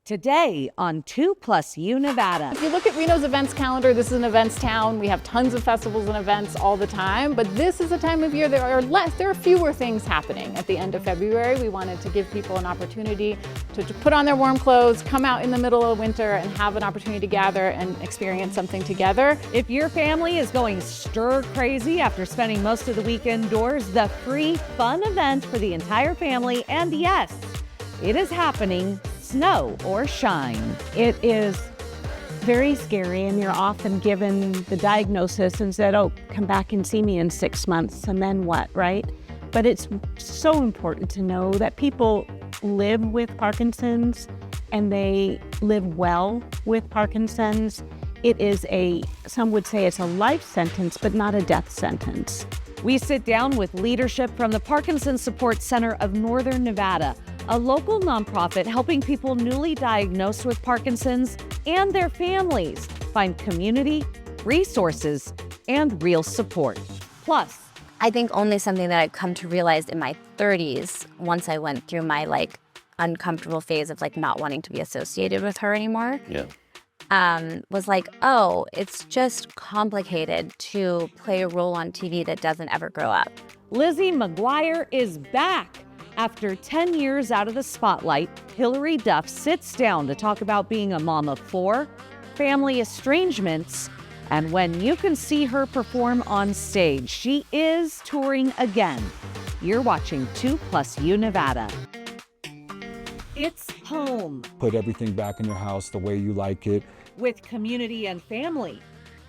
Today on 2+U Nevada. If you look at Reno's events calendar, this is an events town. We have tons of festivals and events all the time, but this is a time of year there are fewer things happening. At the end of February, we wanted to give people an opportunity to put on their warm clothes, come out in the middle of winter and have an opportunity to gather and experience something together. If your family is going stir crazy after spending most of the week indoors, the free fun event for the entire family, and yes, it is happening, snow or shine. It is very scary, and you're often given the diagnosis and said, oh, come back and see me in 6 months, and then what, right? But it's so important to know that people live with Parkinson's and they live well with Parkinson's. It is some would say it's a life sentence, but not a death sentence. We sit down with leadership from the Parkinson Support Center of Northern Nevada, a local nonprofit helping people newly diagnosed with Parkinson's and their families find community, resources, and real support. Plus, I think only something that I've come to realize in my 30s, once I went through my uncomfortable phase of not wanting to be associated with her anymore. Yeah. Was oh, it's just complicated to play a role on TV that doesn't ever grow up. Lizzie McGuire is back. After 10 years out of the spotlight, Hilary Duff sits down to talk about being a mom of 4, family estrangements, and when you can see her perform on stage. She is touring again. You're watching 2+U Nevada. It's home. Put everything back in your house the way you like it. With community and family.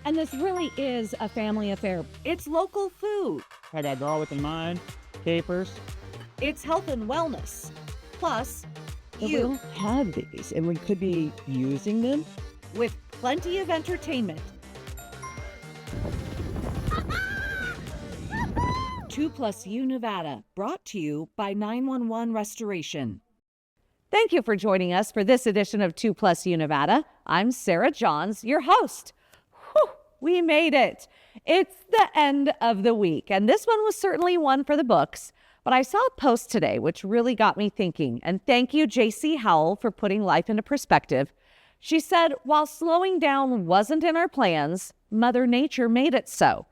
And this really is a family affair. It's local food. Had that garlic in mind, capers. It's health and wellness. Plus, we don't have these, and we could be using them. With plenty of entertainment. 2+U Nevada, brought to you by 911 Restoration. Thank you for joining us for this edition of 2+U Nevada. I'm Sarah Johns, your host. Whew, we made it. It's the end of the week, and this one was certainly one for the books. But I saw a post today which really got me thinking, and thank you, J.C. Howell, for putting life into perspective. She said, while slowing down wasn't in our plans, Mother Nature made it so.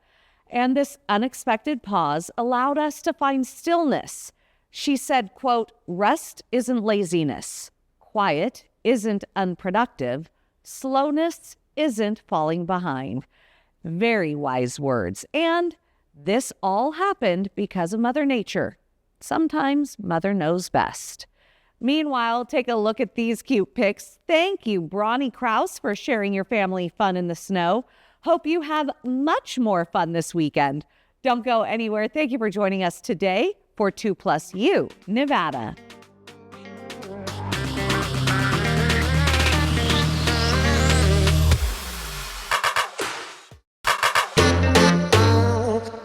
And this unexpected pause allowed us to find stillness. She said, quote, rest isn't laziness. Quiet isn't unproductive. Slowness isn't falling behind. Very wise words. And this all happened because of Mother Nature. Sometimes Mother knows best. Meanwhile, take a look at these cute pics. Thank you, Bronnie Krause, for sharing your family fun in the snow. Hope you have much more fun this weekend. Don't go anywhere. Thank you for joining us today for 2+U Nevada.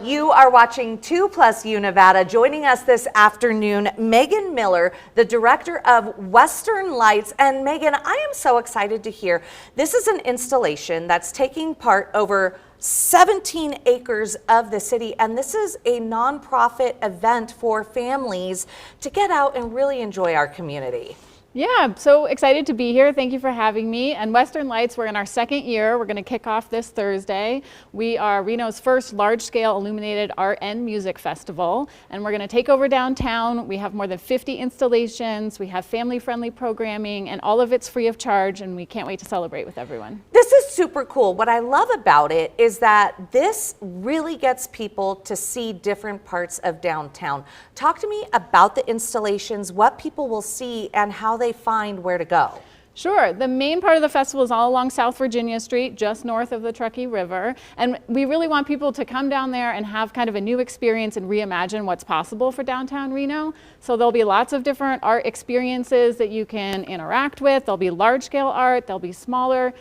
You are watching 2+U Nevada. Joining us this afternoon, Megan Miller, the director of Western Lights. And Megan, I am so excited to hear this is an installation that's taking part over 17 acres of the city, and this is a nonprofit event for families to get out and really enjoy our community. Yeah, I'm so excited to be here. Thank you for having me. And Western Lights, we're in our 2nd year. We're going to kick off this Thursday. We are Reno's first large-scale illuminated art and music festival, and we're going to take over downtown. We have more than 50 installations. We have family-friendly programming, and all of it's free of charge, and we can't wait to celebrate with everyone. This is super cool. What I love about it is that this really gets people to see different parts of downtown. Talk to me about the installations, what people will see, and how they find where to go. Sure. The main part of the festival is all along South Virginia Street, just north of the Truckee River. And we really want people to come down there and have kind of a new experience and reimagine what's possible for downtown Reno. So there'll be lots of different art experiences that you can interact with. There'll be large-scale art, there'll be smaller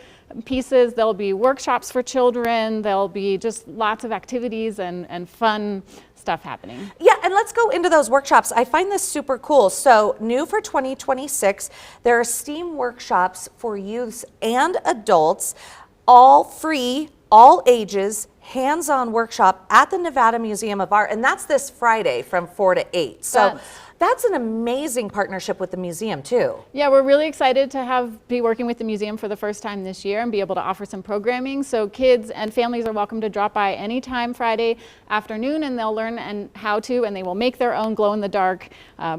pieces, there'll be workshops for children, there'll be just lots of activities and fun stuff happening. Yeah, and let's go into those workshops. I find this super cool. So new for 2026, there are STEAM workshops for youths and adults, all free, all ages, hands-on workshop at the Nevada Museum of Art, and that's this Friday from 4 to 8. So that's an amazing partnership with the museum too. Yeah, we're really excited to be working with the museum for the first time this year and be able to offer some programming. So kids and families are welcome to drop by anytime Friday afternoon, and they'll learn and they will make their own glow-in-the-dark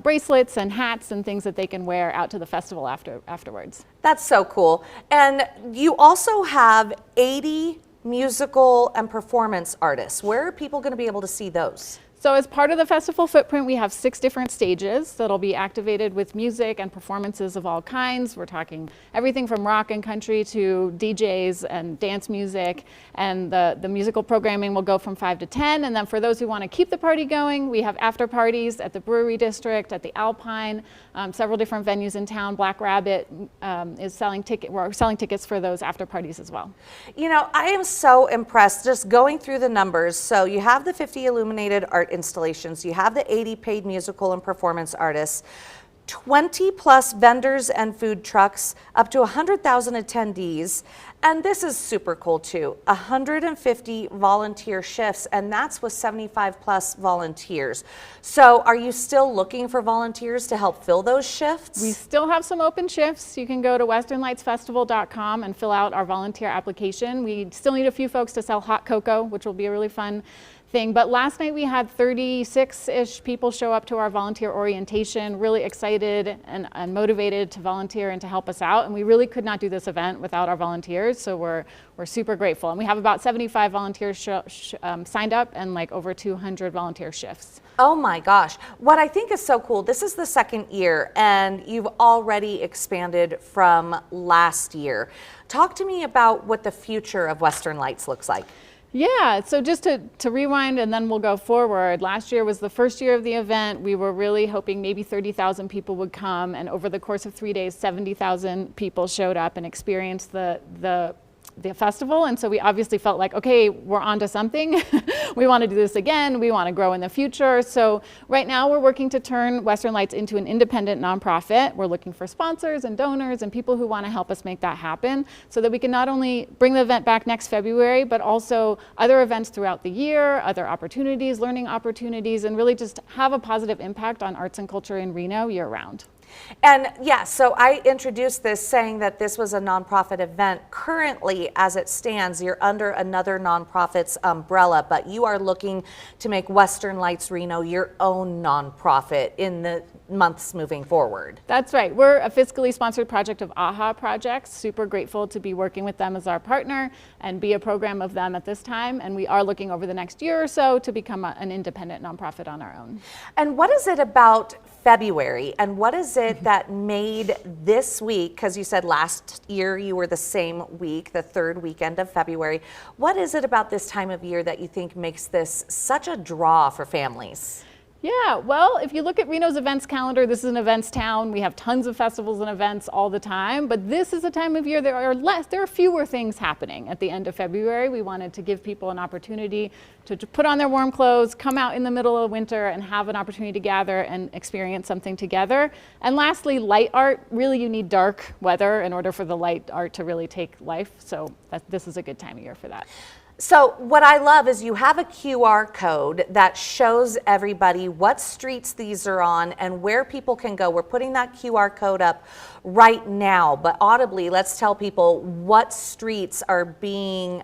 bracelets and hats and things that they can wear out to the festival afterwards. That's so cool. And you also have 80 musical and performance artists. Where are people going to be able to see those? So as part of the festival footprint, we have 6 different stages that'll be activated with music and performances of all kinds. We're talking everything from rock and country to DJs and dance music. And the musical programming will go from 5 to 10. And then for those who want to keep the party going, we have after parties at the Brewery District, at the Alpine, several different venues in town. Black Rabbit is selling tickets. We're selling tickets for those after parties as well. You know, I am so impressed just going through the numbers. So you have the 50 illuminated art installations, you have the 80 paid musical and performance artists, 20 plus vendors and food trucks, up to 100,000 attendees, and this is super cool too, 150 volunteer shifts, and that's with 75 plus volunteers. So are you still looking for volunteers to help fill those shifts? We still have some open shifts. You can go to westernlightsfestival.com and fill out our volunteer application. We still need a few folks to sell hot cocoa, which will be a really fun thing. But last night we had 36-ish people show up to our volunteer orientation, really excited and motivated to volunteer and to help us out. And we really could not do this event without our volunteers, so we're super grateful. And we have about 75 volunteers signed up and like over 200 volunteer shifts. Oh my gosh. What I think is so cool, this is the second year and you've already expanded from last year. Talk to me about what the future of Western Lights looks like. Yeah, so just to rewind and then we'll go forward. Last year was the first year of the event. We were really hoping maybe 30,000 people would come, and over the course of 3 days, 70,000 people showed up and experienced the festival. And so we obviously felt like, okay, we're onto something. We want to do this again. We want to grow in the future. So right now we're working to turn Western Lights into an independent nonprofit. We're looking for sponsors and donors and people who want to help us make that happen so that we can not only bring the event back next February, but also other events throughout the year, other opportunities, learning opportunities, and really just have a positive impact on arts and culture in Reno year round. And yeah, so I introduced this saying that this was a nonprofit event. Currently, as it stands, you're under another nonprofit's umbrella, but you are looking to make Western Lights Reno your own nonprofit in the months moving forward. That's right. We're a fiscally sponsored project of AHA Projects. Super grateful to be working with them as our partner and be a program of them at this time. And we are looking over the next year or so to become an independent nonprofit on our own. And what is it about February, and what is it that made this week, because you said last year you were the same week, the third weekend of February, what is it about this time of year that you think makes this such a draw for families? Yeah, well, if you look at Reno's events calendar, this is an events town. We have tons of festivals and events all the time, but this is a time of year there are fewer things happening at the end of February. We wanted to give people an opportunity to put on their warm clothes, come out in the middle of winter and have an opportunity to gather and experience something together. And lastly, light art. Really, you need dark weather in order for the light art to really take life. So this is a good time of year for that. So what I love is you have a QR code that shows everybody what streets these are on and where people can go. We're putting that QR code up right now, but audibly, let's tell people what streets are being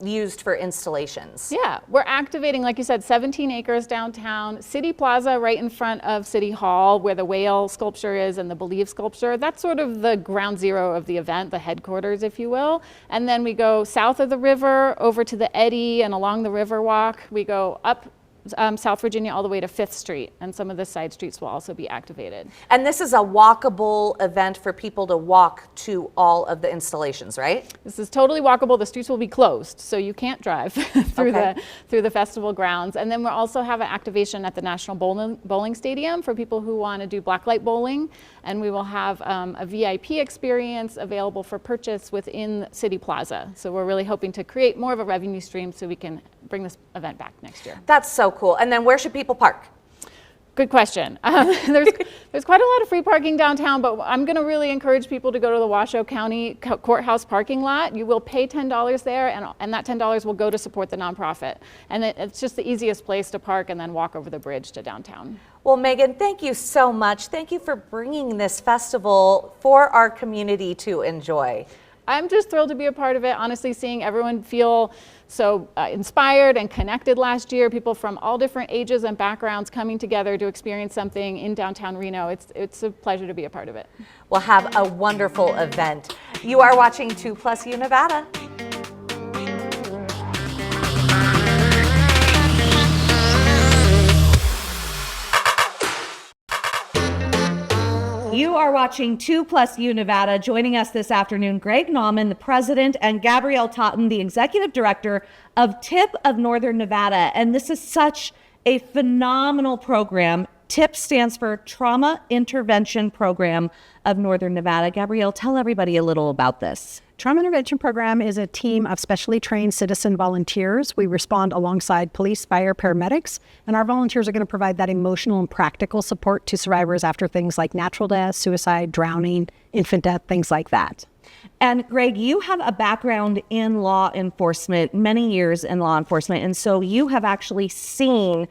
used for installations. Yeah, we're activating, like you said, 17 acres downtown, City Plaza right in front of City Hall where the whale sculpture is and the Believe sculpture. That's sort of the ground zero of the event, the headquarters, if you will. And then we go south of the river over to the Eddy and along the river walk. We go up South Virginia all the way to 5th Street, and some of the side streets will also be activated. And this is a walkable event for people to walk to all of the installations, right? This is totally walkable. The streets will be closed, so you can't drive through the festival grounds. And then we'll also have an activation at the National Bowling Stadium for people who want to do blacklight bowling, and we will have a VIP experience available for purchase within City Plaza. So we're really hoping to create more of a revenue stream so we can bring this event back next year. That's so cool. And then where should people park? Good question. There's quite a lot of free parking downtown, but I'm going to really encourage people to go to the Washoe County Courthouse parking lot. You will pay $10 there, and that $10 will go to support the nonprofit. And it's just the easiest place to park and then walk over the bridge to downtown. Well, Megan, thank you so much. Thank you for bringing this festival for our community to enjoy. I'm just thrilled to be a part of it. Honestly, seeing everyone feel so inspired and connected last year, people from all different ages and backgrounds coming together to experience something in downtown Reno. It's a pleasure to be a part of it. We'll have a wonderful event. You are watching 2+U Nevada. You are watching 2+U Nevada. Joining us this afternoon, Greg Nauman, the president, and Gabrielle Totten, the executive director of TIP of Northern Nevada. And this is such a phenomenal program. TIP stands for Trauma Intervention Program of Northern Nevada. Gabrielle, tell everybody a little about this. Trauma Intervention Program is a team of specially trained citizen volunteers. We respond alongside police, fire, paramedics, and our volunteers are going to provide that emotional and practical support to survivors after things like natural death, suicide, drowning, infant death, things like that. And Greg, you have a background in law enforcement, many years in law enforcement, and so you have actually seen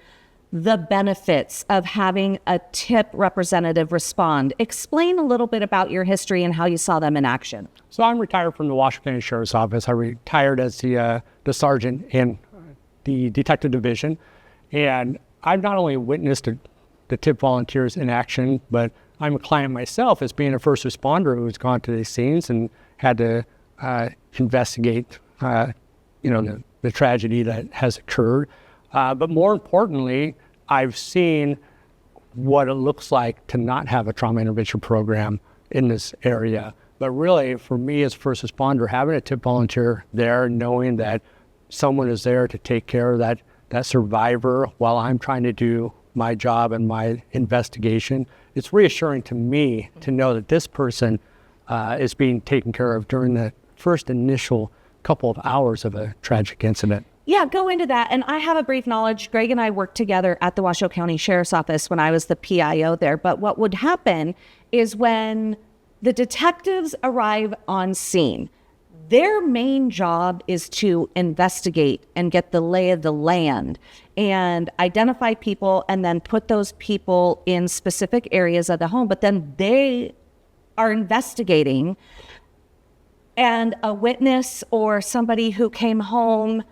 the benefits of having a TIP representative respond. Explain a little bit about your history and how you saw them in action. So I'm retired from the Washoe County Sheriff's Office. I retired as the sergeant in the detective division. And I've not only witnessed the TIP volunteers in action, but I'm a client myself as being a first responder who's gone to these scenes and had to investigate the tragedy that has occurred. But more importantly, I've seen what it looks like to not have a trauma intervention program in this area. But really, for me as a first responder, having a TIP volunteer there, knowing that someone is there to take care of that survivor while I'm trying to do my job and my investigation, it's reassuring to me to know that this person is being taken care of during the first initial couple of hours of a tragic incident. Yeah, go into that. And I have a brief knowledge. Greg and I worked together at the Washoe County Sheriff's Office when I was the PIO there. But what would happen is when the detectives arrive on scene, their main job is to investigate and get the lay of the land and identify people and then put those people in specific areas of the home. But then they are investigating, and a witness or somebody who came home,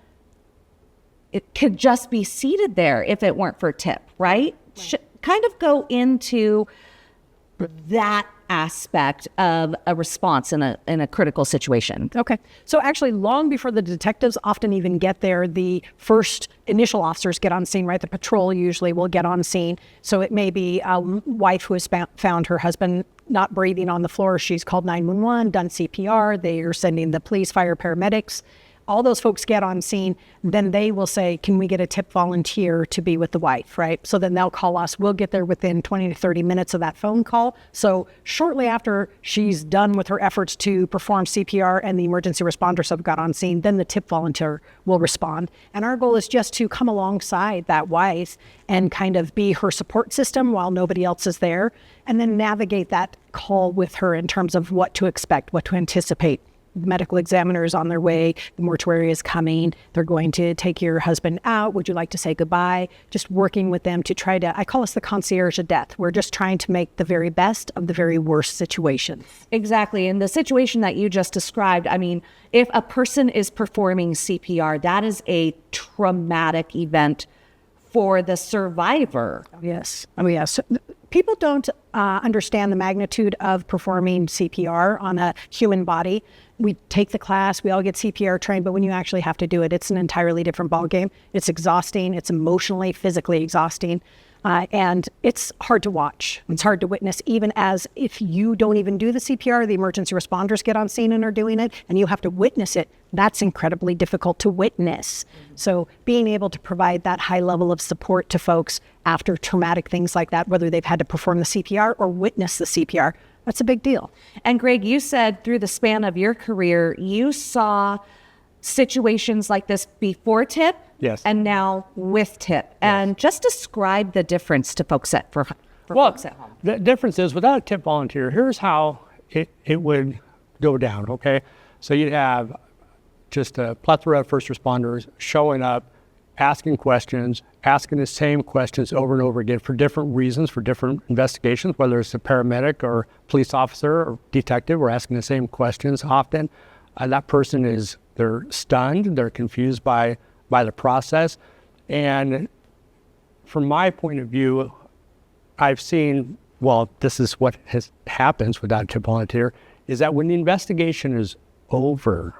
it could just be seated there if it weren't for TIP, right? Kind of go into that aspect of a response in a critical situation. Okay. So actually, long before the detectives often even get there, the first initial officers get on scene, right? The patrol usually will get on scene. So it may be a wife who has found her husband not breathing on the floor. She's called 911, done CPR. They are sending the police, fire, paramedics. All those folks get on scene, then they will say, can we get a TIP volunteer to be with the wife, right? So then they'll call us. We'll get there within 20 to 30 minutes of that phone call. So shortly after she's done with her efforts to perform CPR and the emergency responders have got on scene, then the TIP volunteer will respond. And our goal is just to come alongside that wife and kind of be her support system while nobody else is there, and then navigate that call with her in terms of what to expect, what to anticipate. The medical examiner is on their way. The mortuary is coming. They're going to take your husband out. Would you like to say goodbye? Just working with them to try to, I call us the concierge of death. We're just trying to make the very best of the very worst situation. Exactly. And the situation that you just described, I mean, if a person is performing CPR, that is a traumatic event for the survivor. Yes. Oh, yes. People don't understand the magnitude of performing CPR on a human body. We take the class, we all get CPR trained, but when you actually have to do it, it's an entirely different ballgame. It's exhausting, it's emotionally, physically exhausting, and it's hard to watch. It's hard to witness, even as if you don't even do the CPR, the emergency responders get on scene and are doing it, and you have to witness it. That's incredibly difficult to witness. So being able to provide that high level of support to folks after traumatic things like that, whether they've had to perform the CPR or witness the CPR, that's a big deal. And Greg, you said through the span of your career, you saw situations like this before TIP Yes. and now with TIP. And just describe the difference to folks at folks at home. The difference is without a TIP volunteer, here's how it would go down, okay? So you'd have just a plethora of first responders showing up, asking questions, asking the same questions over and over again for different reasons, for different investigations, whether it's a paramedic or police officer or detective, we're asking the same questions often. That person they're stunned, they're confused by the process. And from my point of view, I've seen, well, this is what happens without a TIP volunteer, is that when the investigation is over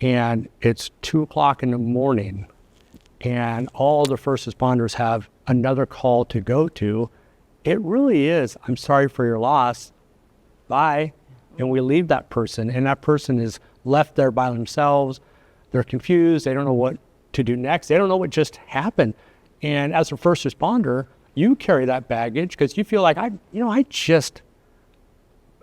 and it's 2:00 in the morning and all the first responders have another call to go to, it really is, I'm sorry for your loss, bye. And we leave that person, and that person is left there by themselves. They're confused, they don't know what to do next, they don't know what just happened. And as a first responder, you carry that baggage because you feel like, I just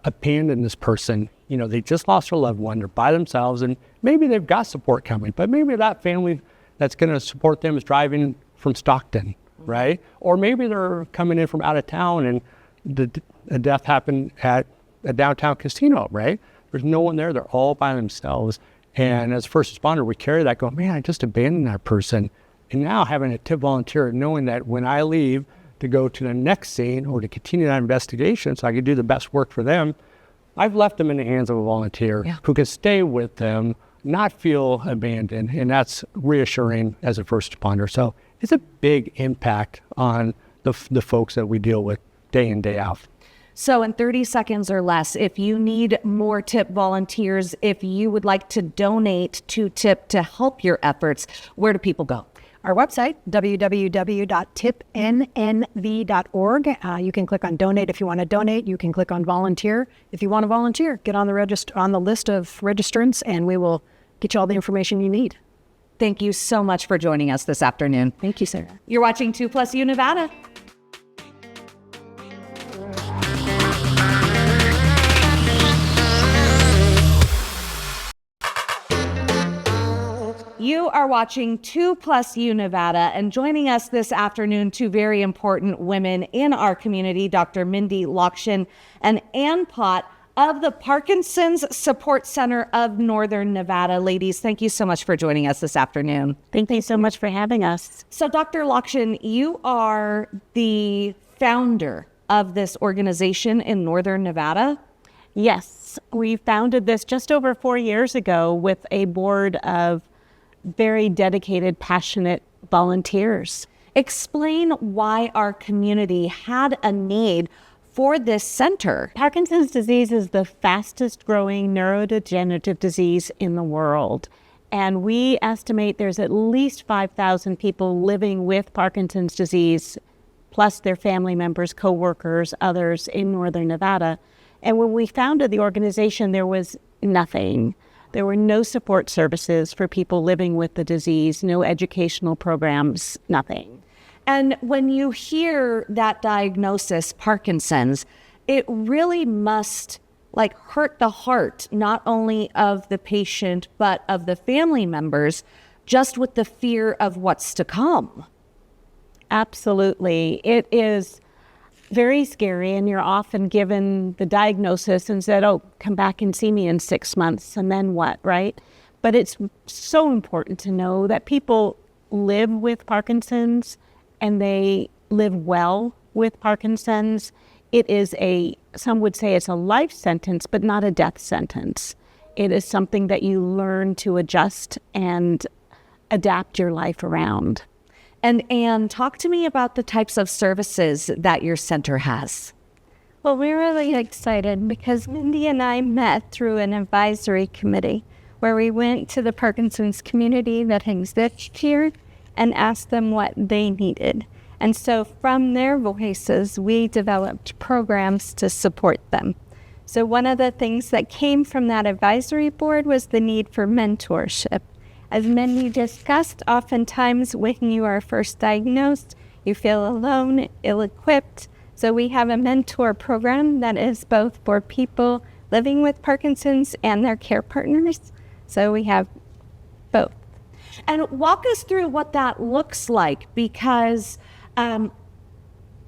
abandoned this person. They just lost their loved one, they're by themselves, and maybe they've got support coming, but maybe that family that's going to support them is driving from Stockton, right? Or maybe they're coming in from out of town and the death happened at a downtown casino, right? There's no one there, they're all by themselves. And as a first responder, we carry that going, man, I just abandoned that person. And now having a TIP volunteer, knowing that when I leave to go to the next scene or to continue that investigation so I can do the best work for them, I've left them in the hands of a volunteer who can stay with them, not feel abandoned, and that's reassuring as a first responder. So it's a big impact on the folks that we deal with day in, day out. So in 30 seconds or less, if you need more TIP volunteers, if you would like to donate to TIP to help your efforts, where do people go? Our website, www.tipnnv.org. You can click on donate if you want to donate. You can click on volunteer. If you want to volunteer, get on the list of registrants, and we will get you all the information you need. Thank you so much for joining us this afternoon. Thank you, Sarah. You're watching 2+U Nevada. You are watching 2+U Nevada, and joining us this afternoon, two very important women in our community, Dr. Mindy Lokshin and Ann Pott of the Parkinson's Support Center of Northern Nevada. Ladies, thank you so much for joining us this afternoon. Thank you so much for having us. So Dr. Lokshin, you are the founder of this organization in Northern Nevada. Yes, we founded this just over 4 years ago with a board of very dedicated, passionate volunteers. Explain why our community had a need for this center. Parkinson's disease is the fastest growing neurodegenerative disease in the world. And we estimate there's at least 5,000 people living with Parkinson's disease, plus their family members, coworkers, others in Northern Nevada. And when we founded the organization, there was nothing. There were no support services for people living with the disease, no educational programs, nothing. And when you hear that diagnosis, Parkinson's, it really must hurt the heart, not only of the patient, but of the family members, just with the fear of what's to come. Absolutely. It is very scary, and you're often given the diagnosis and said, oh, come back and see me in 6 months, and then what, right? But it's so important to know that people live with Parkinson's and they live well with Parkinson's. It is some would say it's a life sentence, but not a death sentence. It is something that you learn to adjust and adapt your life around. And Anne, talk to me about the types of services that your center has. Well, we're really excited because Mindy and I met through an advisory committee where we went to the Parkinson's community that exists here and asked them what they needed. And so from their voices, we developed programs to support them. So one of the things that came from that advisory board was the need for mentorship. As Mindy discussed, oftentimes when you are first diagnosed, you feel alone, ill-equipped. So we have a mentor program that is both for people living with Parkinson's and their care partners. So we have Both. And walk us through what that looks like, because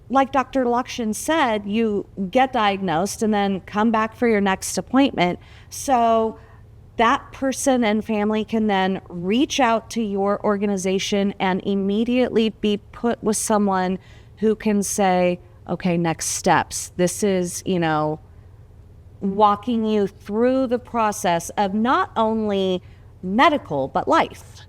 like Dr. Lakshan said, you get diagnosed and then come back for your next appointment. So that person and family can then reach out to your organization and immediately be put with someone who can say, okay, next steps. This is, walking you through the process of not only medical, but life.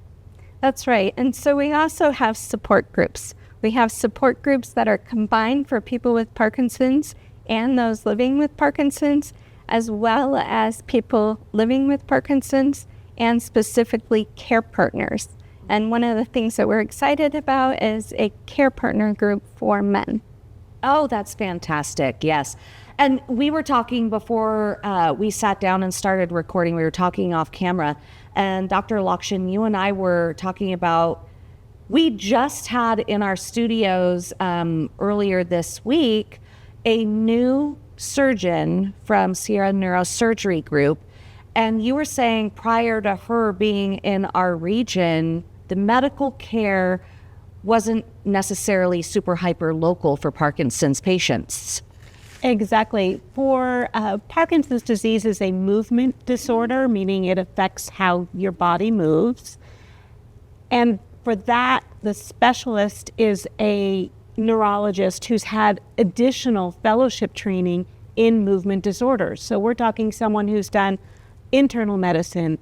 That's right. And so we also have support groups. We have support groups that are combined for people with Parkinson's and those living with Parkinson's, as well as people living with Parkinson's and specifically care partners. And one of the things that we're excited about is a care partner group for men. Oh, that's fantastic. Yes. And we were talking before we sat down and started recording. We were talking off camera. And Dr. Lakshan, you and I were talking about, we just had in our studios earlier this week a new surgeon from Sierra Neurosurgery Group. And you were saying prior to her being in our region, the medical care wasn't necessarily super hyper local for Parkinson's patients. Exactly. For Parkinson's disease is a movement disorder, meaning it affects how your body moves. And for that, the specialist is a neurologist who's had additional fellowship training in movement disorders. So we're talking someone who's done internal medicine,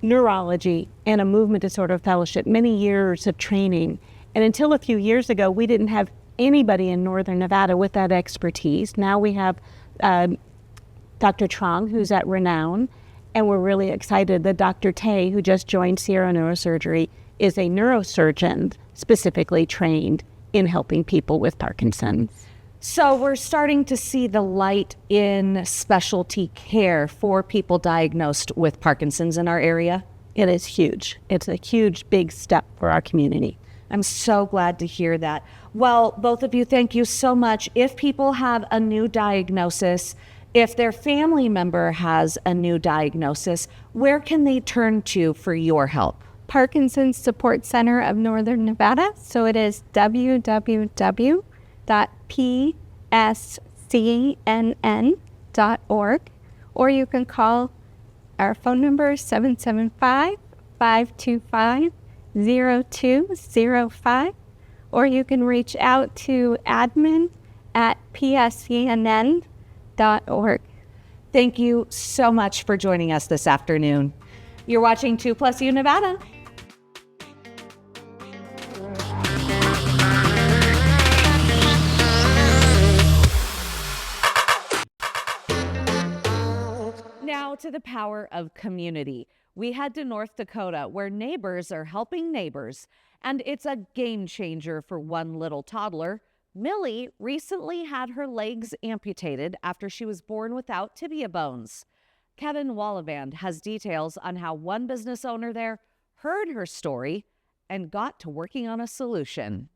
neurology, and a movement disorder fellowship, many years of training. And until a few years ago, we didn't have anybody in Northern Nevada with that expertise. Now we have Dr. Trong, who's at Renown, and we're really excited that Dr. Tay, who just joined Sierra Neurosurgery, is a neurosurgeon specifically trained in helping people with Parkinson's. So we're starting to see the light in specialty care for people diagnosed with Parkinson's in our area. It is huge. It's a huge, big step for our community. I'm so glad to hear that. Well, both of you, thank you so much. If people have a new diagnosis, if their family member has a new diagnosis, where can they turn to for your help? Parkinson's Support Center of Northern Nevada. So it is www.pscnn.org, or you can call our phone number 775-525-0205, or you can reach out to admin@pscnn.org. Thank you so much for joining us this afternoon. You're watching 2+U Nevada. Now to the power of community. We head to North Dakota, where neighbors are helping neighbors, and it's a game changer for one little toddler. Millie recently had her legs amputated after she was born without tibia bones. Kevin Wallivand has details on how one business owner there heard her story and got to working on a solution.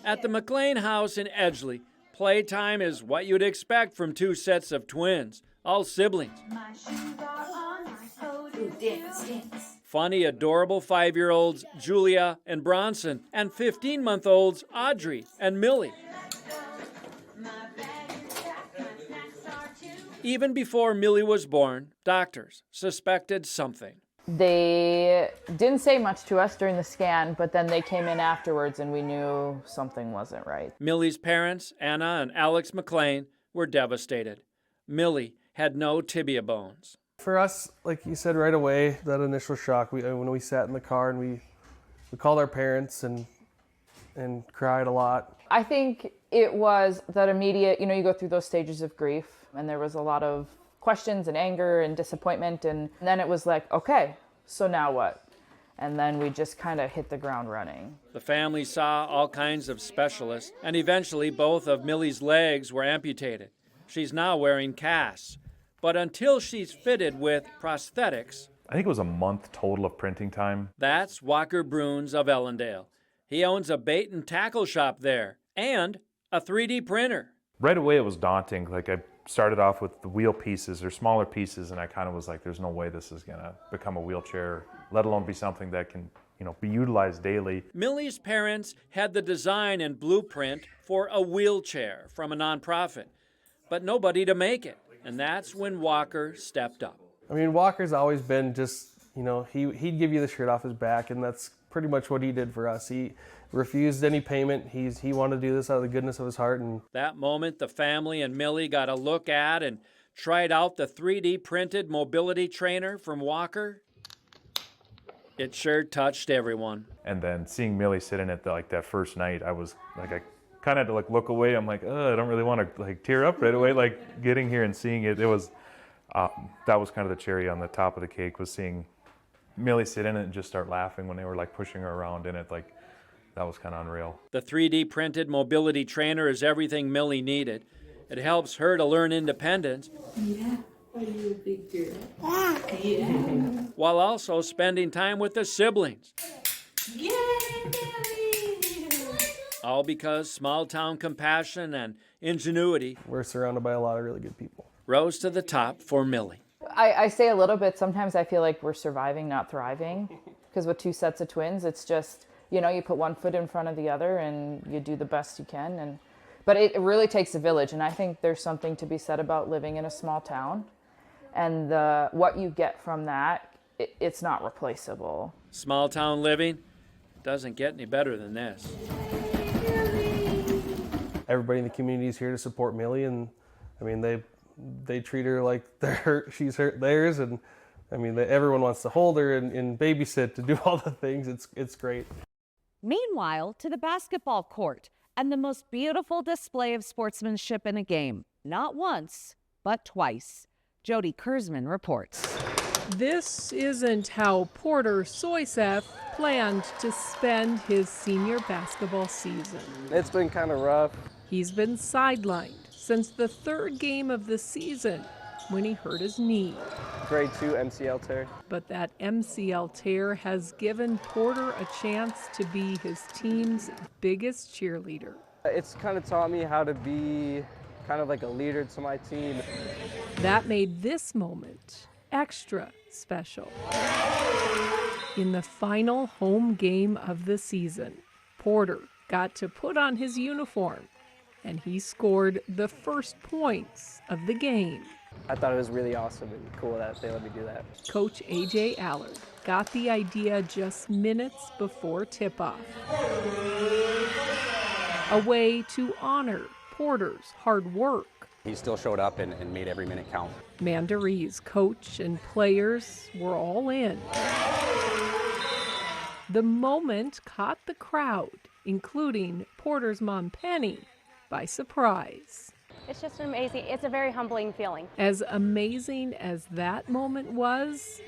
At the McLean house in Edgeley, playtime is what you'd expect from two sets of twins, all siblings. Funny, adorable 5-year-olds Julia and Bronson, and 15-month-olds Audrey and Millie. Even before Millie was born, doctors suspected something. They didn't say much to us during the scan, but then they came in afterwards and we knew something wasn't right. Millie's parents, Anna and Alex McLean, were devastated. Millie had no tibia bones. For us, like you said right away, that initial shock, when we sat in the car and we called our parents and cried a lot. I think it was that immediate, you go through those stages of grief, and there was a lot of questions and anger and disappointment, and then it was like, okay, so now what? And then we just kind of hit the ground running. The family saw all kinds of specialists, and eventually both of Millie's legs were amputated. She's now wearing casts. But until she's fitted with prosthetics, I think it was a month total of printing time. That's Walker Bruns of Ellendale. He owns a bait and tackle shop there and a 3D printer. Right away it was daunting. Like I started off with the wheel pieces or smaller pieces, and I kind of was like, there's no way this is gonna become a wheelchair, let alone be something that can, be utilized daily. Millie's parents had the design and blueprint for a wheelchair from a nonprofit, but nobody to make it. And that's when Walker stepped up. I mean, Walker's always been just, he'd give you the shirt off his back, and that's pretty much what he did for us. He refused any payment. He wanted to do this out of the goodness of his heart. And that moment, the family and Millie got a look at and tried out the 3D printed mobility trainer from Walker. It sure touched everyone. And then seeing Millie sit in it that first night, I was like, I kind of had to look away. I'm like, I don't really want to tear up right away. Getting here and seeing it, it was that was kind of the cherry on the top of the cake, was seeing Millie sit in it and just start laughing when they were pushing her around in it. That was kind of unreal. The 3D printed mobility trainer is everything Millie needed. It helps her to learn independence. Yeah. Are you a big girl? Yeah. While also spending time with the siblings. Yay, Millie! All because small town compassion and ingenuity. We're surrounded by a lot of really good people. Rose to the top for Millie. I say a little bit, sometimes I feel like we're surviving, not thriving. Because with two sets of twins, it's just, you put one foot in front of the other and you do the best you can. But it really takes a village, and I think there's something to be said about living in a small town. And what you get from that, it's not replaceable. Small town living doesn't get any better than this. Everybody in the community is here to support Millie, and I mean, they treat her like she's theirs, and I mean, everyone wants to hold her and babysit, to do all the things. It's great. Meanwhile, to the basketball court and the most beautiful display of sportsmanship in a game. Not once, but twice. Jody Kurzman reports. This isn't how Porter Soysef planned to spend his senior basketball season. It's been kind of rough. He's been sidelined since the third game of the season when he hurt his knee. Grade 2 MCL tear. But that MCL tear has given Porter a chance to be his team's biggest cheerleader. It's kind of taught me how to be kind of like a leader to my team. That made this moment extra special. In the final home game of the season, Porter got to put on his uniform, and he scored the first points of the game. I thought it was really awesome and cool that they let me do that. Coach A.J. Allard got the idea just minutes before tip-off. A way to honor Porter's hard work. He still showed up and made every minute count. Mandaree's coach and players were all in. The moment caught the crowd, including Porter's mom Penny, by surprise. It's just amazing. It's a very humbling feeling. As amazing as that moment was,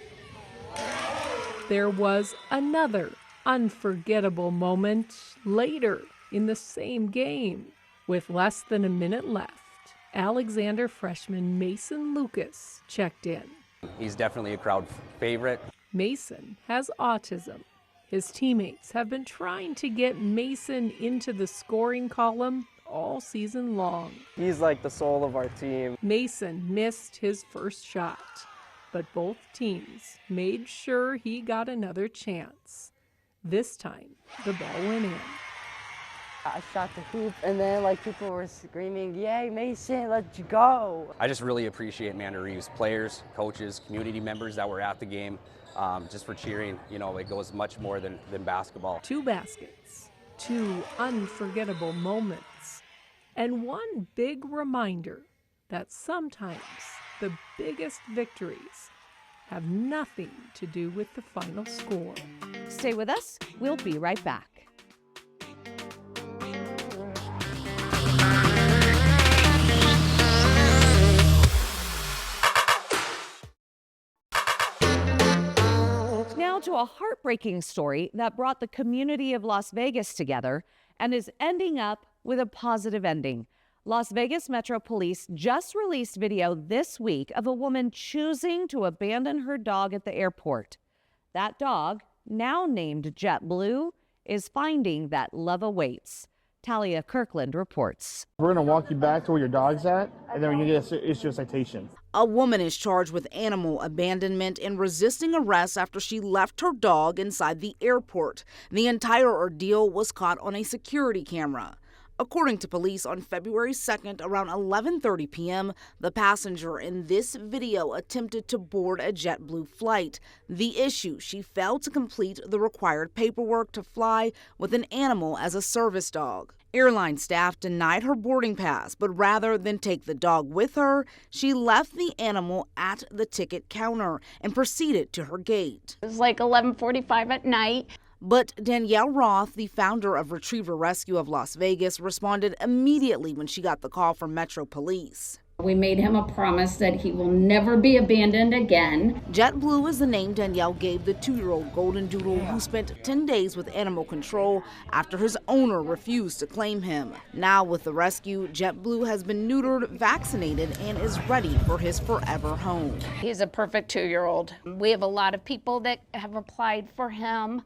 there was another unforgettable moment later in the same game. With less than a minute left, Alexander freshman Mason Lucas checked in. He's definitely a crowd favorite. Mason has autism. His teammates have been trying to get Mason into the scoring column all season long. He's like the soul of our team. Mason missed his first shot, but both teams made sure he got another chance. This time, the ball went in. I shot the hoop, and then people were screaming, "Yay, Mason, let's go!" I just really appreciate Mandaree's players, coaches, community members that were at the game, just for cheering. It goes much more than basketball. 2 baskets, 2 unforgettable moments, and one big reminder that sometimes the biggest victories have nothing to do with the final score. Stay with us. We'll be right back. Now to a heartbreaking story that brought the community of Las Vegas together and is ending up with a positive ending. Las Vegas Metro Police just released video this week of a woman choosing to abandon her dog at the airport. That dog, now named JetBlue, is finding that love awaits. Talia Kirkland reports. We're going to walk you back to where your dog's at, and then when you get issue a citation. A woman is charged with animal abandonment and resisting arrest after she left her dog inside the airport. The entire ordeal was caught on a security camera. According to police, on February 2nd, around 11:30 p.m., the passenger in this video attempted to board a JetBlue flight. The issue, she failed to complete the required paperwork to fly with an animal as a service dog. Airline staff denied her boarding pass, but rather than take the dog with her, she left the animal at the ticket counter and proceeded to her gate. It was like 11:45 at night. But Danielle Roth, the founder of Retriever Rescue of Las Vegas, responded immediately when she got the call from Metro Police. We made him a promise that he will never be abandoned again. JetBlue is the name Danielle gave the 2-year-old golden doodle who spent 10 days with animal control after his owner refused to claim him. Now with the rescue, JetBlue has been neutered, vaccinated, and is ready for his forever home. He's a perfect 2-year-old. We have a lot of people that have applied for him.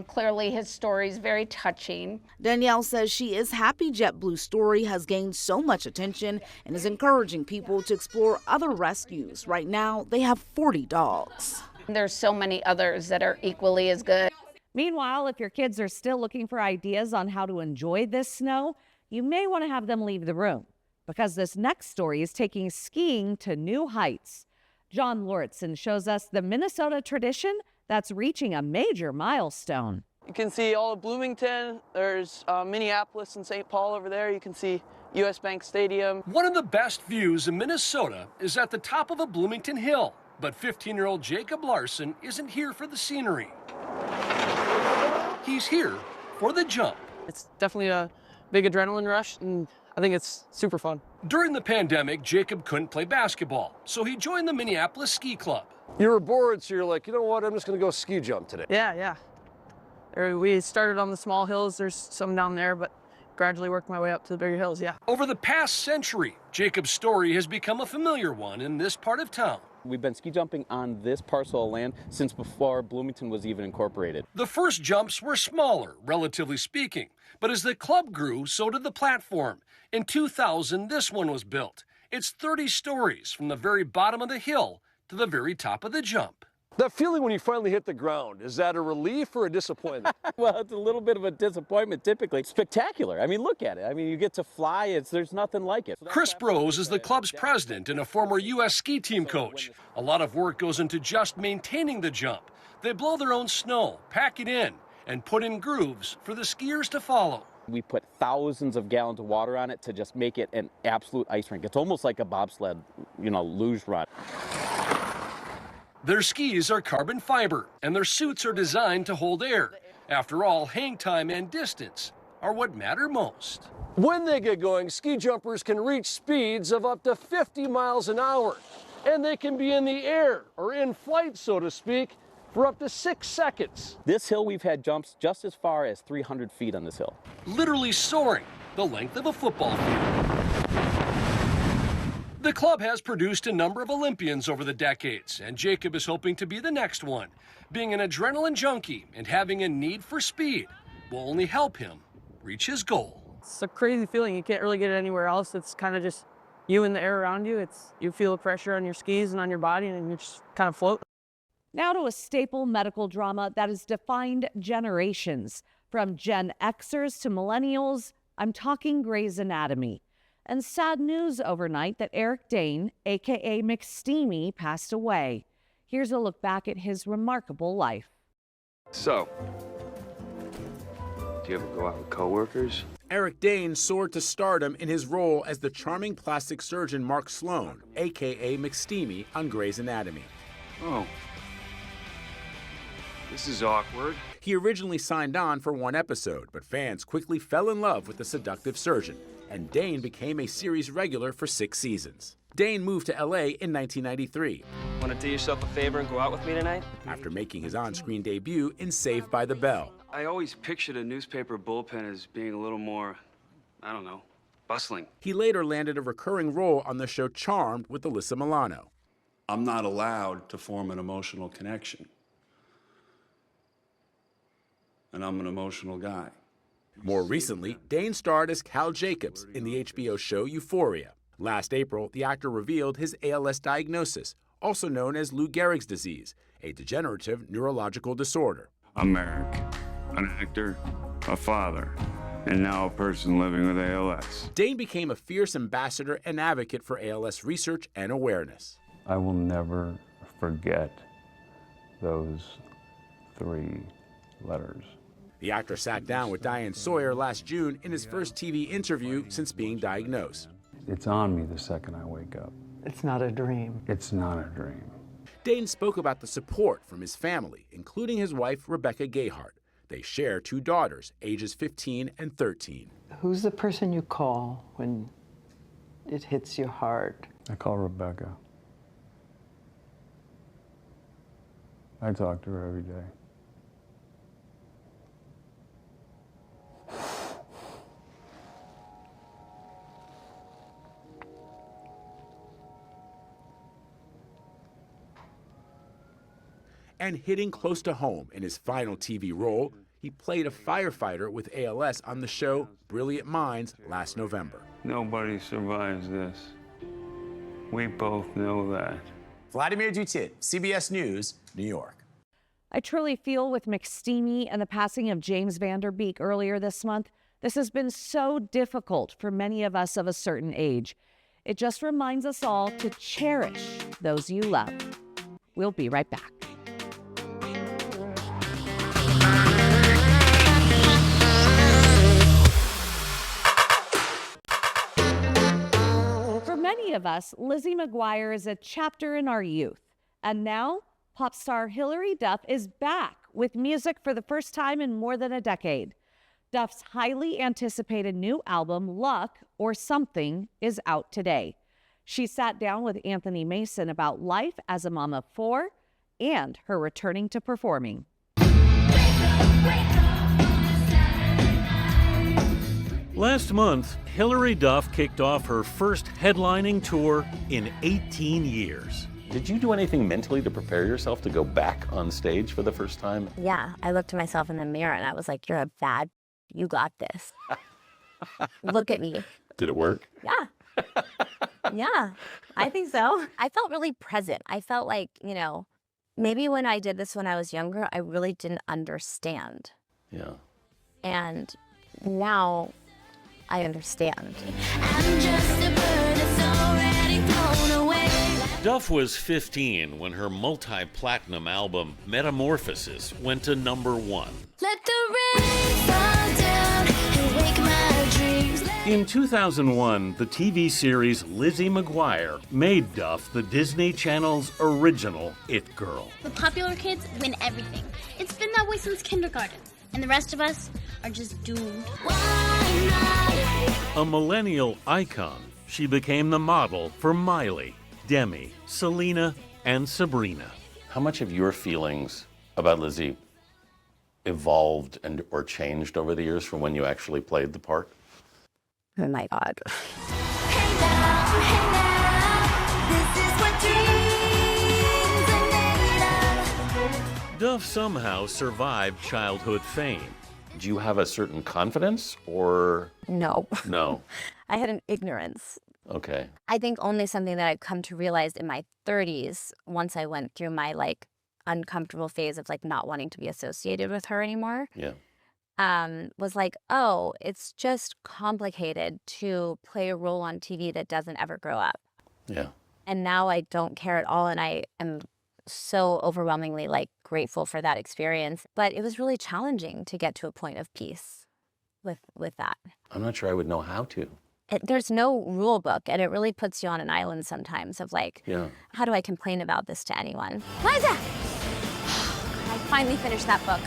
Clearly his story is very touching. Danielle says she is happy JetBlue's story has gained so much attention and is encouraging people to explore other rescues. Right now, they have 40 dogs. There's so many others that are equally as good. Meanwhile, if your kids are still looking for ideas on how to enjoy this snow, you may want to have them leave the room, because this next story is taking skiing to new heights. John Lauritsen shows us the Minnesota tradition that's reaching a major milestone. You can see all of Bloomington. There's Minneapolis and St. Paul over there. You can see U.S. Bank Stadium. One of the best views in Minnesota is at the top of a Bloomington hill, but 15-year-old Jacob Larson isn't here for the scenery. He's here for the jump. It's definitely a big adrenaline rush, and I think it's super fun. During the pandemic, Jacob couldn't play basketball, so he joined the Minneapolis Ski Club. You were bored, so you're like, you know what, I'm just going to go ski jump today. Yeah. We started on the small hills. There's some down there, but gradually worked my way up to the bigger hills, yeah. Over the past century, Jacob's story has become a familiar one in this part of town. We've been ski jumping on this parcel of land since before Bloomington was even incorporated. The first jumps were smaller, relatively speaking, but as the club grew, so did the platform. In 2000, this one was built. It's 30 stories from the very bottom of the hill to the very top of the jump. That feeling when you finally hit the ground, is that a relief or a disappointment? Well, it's a little bit of a disappointment typically. Spectacular. I mean, look at it. I mean, you get to fly. There's nothing like it. Chris Brose is the club's president and a former U.S. ski team coach. A lot of work goes into just maintaining the jump. They blow their own snow, pack it in, and put in grooves for the skiers to follow. We put thousands of gallons of water on it to just make it an absolute ice rink. It's almost like a bobsled, luge run. Their skis are carbon fiber, and their suits are designed to hold air. After all, hang time and distance are what matter most. When they get going, ski jumpers can reach speeds of up to 50 miles an hour, and they can be in the air, or in flight, so to speak, for up to 6 seconds. This hill, we've had jumps just as far as 300 feet on this hill. Literally soaring the length of a football field. The club has produced a number of Olympians over the decades, and Jacob is hoping to be the next one. Being an adrenaline junkie and having a need for speed will only help him reach his goal. It's a crazy feeling. You can't really get it anywhere else. It's kind of just you and the air around you. You feel the pressure on your skis and on your body, and you're just kind of floating. Now to a staple medical drama that has defined generations. From Gen Xers to millennials, I'm talking Grey's Anatomy. And sad news overnight that Eric Dane, a.k.a. McSteamy, passed away. Here's a look back at his remarkable life. So, do you ever go out with coworkers? Eric Dane soared to stardom in his role as the charming plastic surgeon Mark Sloan, a.k.a. McSteamy, on Grey's Anatomy. Oh. This is awkward. He originally signed on for one episode, but fans quickly fell in love with the seductive surgeon, and Dane became a series regular for 6 seasons. Dane moved to LA in 1993. Want to do yourself a favor and go out with me tonight? After making his on-screen debut in Saved by the Bell. I always pictured a newspaper bullpen as being a little more, bustling. He later landed a recurring role on the show Charmed with Alyssa Milano. I'm not allowed to form an emotional connection. And I'm an emotional guy. More recently, Dane starred as Cal Jacobs in the HBO show Euphoria. Last April, the actor revealed his ALS diagnosis, also known as Lou Gehrig's disease, a degenerative neurological disorder. I'm Eric, an actor, a father, and now a person living with ALS. Dane became a fierce ambassador and advocate for ALS research and awareness. I will never forget those 3 letters. The actor sat down with Diane Sawyer last June in his first TV interview since being diagnosed. It's on me the second I wake up. It's not a dream. It's not a dream. Dane spoke about the support from his family, including his wife, Rebecca Gayhart. They share 2 daughters, ages 15 and 13. Who's the person you call when it hits your heart? I call Rebecca. I talk to her every day. And hitting close to home in his final TV role, he played a firefighter with ALS on the show Brilliant Minds last November. Nobody survives this. We both know that. Vladimir Dutit, CBS News, New York. I truly feel with McSteamy and the passing of James Vanderbeek earlier this month, this has been so difficult for many of us of a certain age. It just reminds us all to cherish those you love. We'll be right back. For many of us, Lizzie McGuire is a chapter in our youth. And now, pop star Hilary Duff is back with music for the first time in more than a decade. Duff's highly anticipated new album, Luck or Something, is out today. She sat down with Anthony Mason about life as a mom of 4 and her returning to performing. Last month, Hilary Duff kicked off her first headlining tour in 18 years. Did you do anything mentally to prepare yourself to go back on stage for the first time? Yeah, I looked at myself in the mirror and I was like, you're a bad, you got this. Look at me. Did it work? Yeah. Yeah, I think so. I felt really present. I felt like, maybe when I did this when I was younger, I really didn't understand. Yeah. And now I understand. Duff was 15 when her multi-platinum album, Metamorphosis, went to #1. Let the rain fall down and wake my dreams. In 2001, the TV series Lizzie McGuire made Duff the Disney Channel's original It Girl. The popular kids win everything. It's been that way since kindergarten. And the rest of us are just doomed. A millennial icon, she became the model for Miley, Demi, Selena, and Sabrina. How much of your feelings about Lizzie evolved or changed over the years from when you actually played the part? Oh my God. Duff somehow survived childhood fame. Do you have a certain confidence or? No. No. I had an ignorance. Okay. I think only something that I've come to realize in my 30s, once I went through my uncomfortable phase of not wanting to be associated with her anymore. Yeah. Was oh, it's just complicated to play a role on TV that doesn't ever grow up. Yeah. And now I don't care at all, and I am so overwhelmingly grateful for that experience. But it was really challenging to get to a point of peace with that. I'm not sure I would know how to. There's no rule book, and it really puts you on an island sometimes of yeah. How do I complain about this to anyone? Liza! I finally finished that book.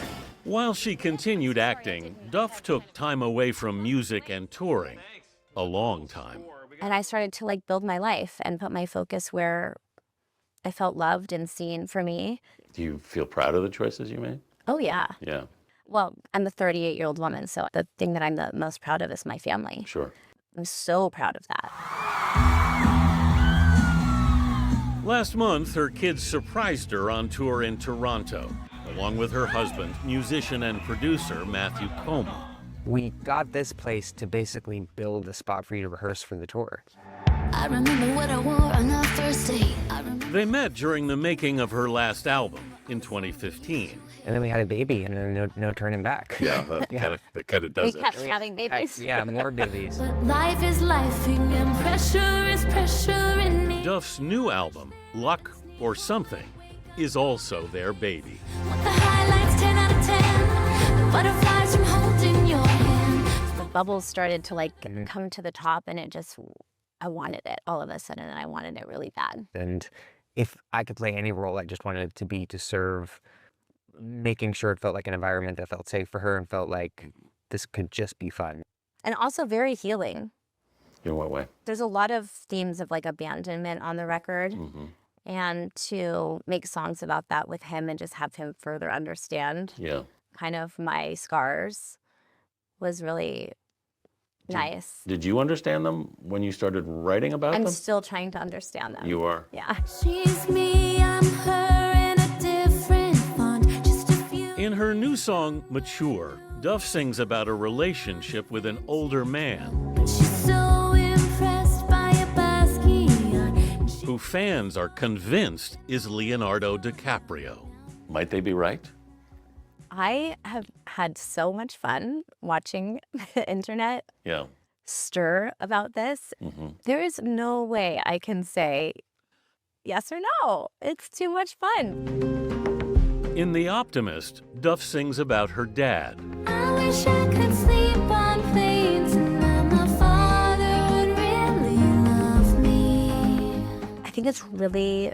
While she continued acting, Duff took time away from music and touring. A long time. And I started to build my life and put my focus where I felt loved and seen for me. Do you feel proud of the choices you made? Oh, yeah. Yeah. Well, I'm a 38-year-old woman, so the thing that I'm the most proud of is my family. Sure. I'm so proud of that. Last month, her kids surprised her on tour in Toronto, along with her husband, musician and producer Matthew Coma. We got this place to basically build a spot for you to rehearse for the tour. I remember what I wore on our first date. They met during the making of her last album in 2015. And then we had a baby, and then no turning back. Yeah, that kind of does We kept having babies. Yeah, more babies. But life is lifing and pressure is pressure in me. Duff's new album, Luck or Something, is also their baby. The highlights 10 out of 10. The butterflies from holding your hand. The bubbles started to come to the top, and I wanted it all of a sudden, and I wanted it really bad. And if I could play any role, I just wanted it to be to serve making sure it felt like an environment that felt safe for her and felt like this could just be fun. And also very healing. In what way? There's a lot of themes of abandonment on the record. Mm-hmm. And to make songs about that with him and just have him further understand kind of my scars was really nice. Did you understand them when you started writing about them? I'm still trying to understand them. You are? Yeah. She's me, I'm her in a different font. Just a few. In her new song, Mature, Duff sings about a relationship with an older man She's so impressed by a Basquiat. who fans are convinced is Leonardo DiCaprio. Might they be right? I have had so much fun watching the internet stir about this. Mm-hmm. There is no way I can say yes or no. It's too much fun. In The Optimist, Duff sings about her dad, I wish I could sleep on planes and then my father would really love me. I think it's really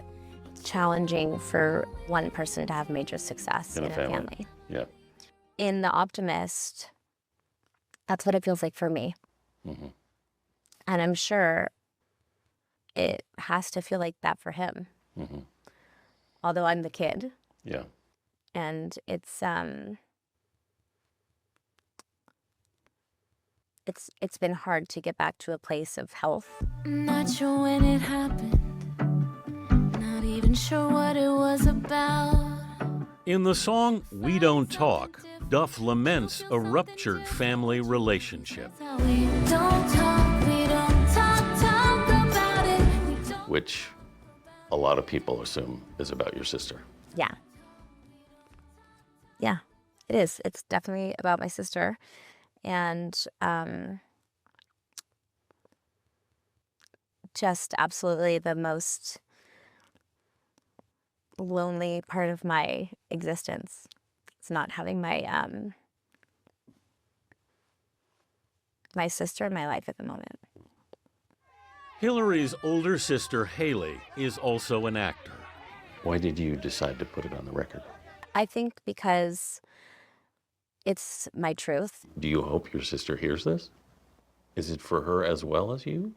challenging for one person to have major success in a family. Yeah. In The Optimist, that's what it feels like for me. Mm-hmm. And I'm sure it has to feel like that for him. Mm-hmm. Although I'm the kid. Yeah. And it's been hard to get back to a place of health. Not sure when it happened. Not even sure what it was about. In the song We Don't Talk, Duff laments a ruptured family relationship, We don't talk about it. Which a lot of people assume is about your sister. Yeah. Yeah, it is. It's definitely about my sister. And just absolutely the most lonely part of my existence. It's not having my my sister in my life at the moment. Hilary's older sister, Haley, is also an actor. Why did you decide to put it on the record? I think because it's my truth. Do you hope your sister hears this? Is it for her as well as you?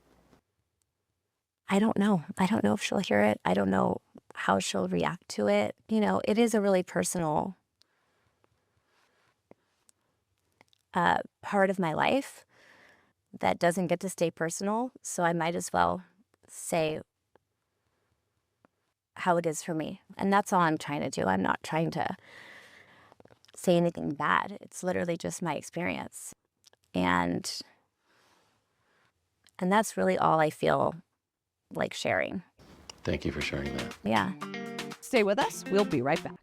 I don't know. I don't know if she'll hear it. I don't know how she'll react to it. You know, it is a really personal part of my life that doesn't get to stay personal. So I might as well say how it is for me. And that's all I'm trying to do. I'm not trying to say anything bad. It's literally just my experience. And that's really all I feel like sharing. Thank you for sharing that. Yeah. Stay with us. We'll be right back.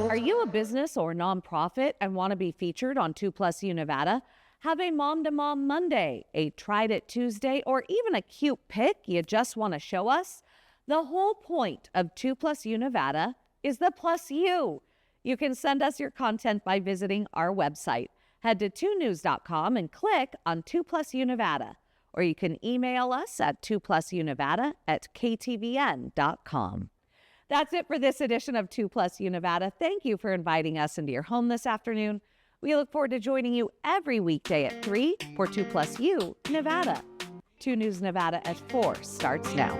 Are you a business or nonprofit and want to be featured on 2+U Nevada? Have a Mom to Mom Monday, a Tried It Tuesday, or even a cute pic you just want to show us? The whole point of 2+U Nevada is the plus you. You can send us your content by visiting our website. Head to 2news.com and click on 2+U Nevada. Or you can email us at 2plusUnevada@ktvn.com. That's it for this edition of 2+U Nevada. Thank you for inviting us into your home this afternoon. We look forward to joining you every weekday at 3 for 2+U Nevada. 2 News Nevada at 4 starts now.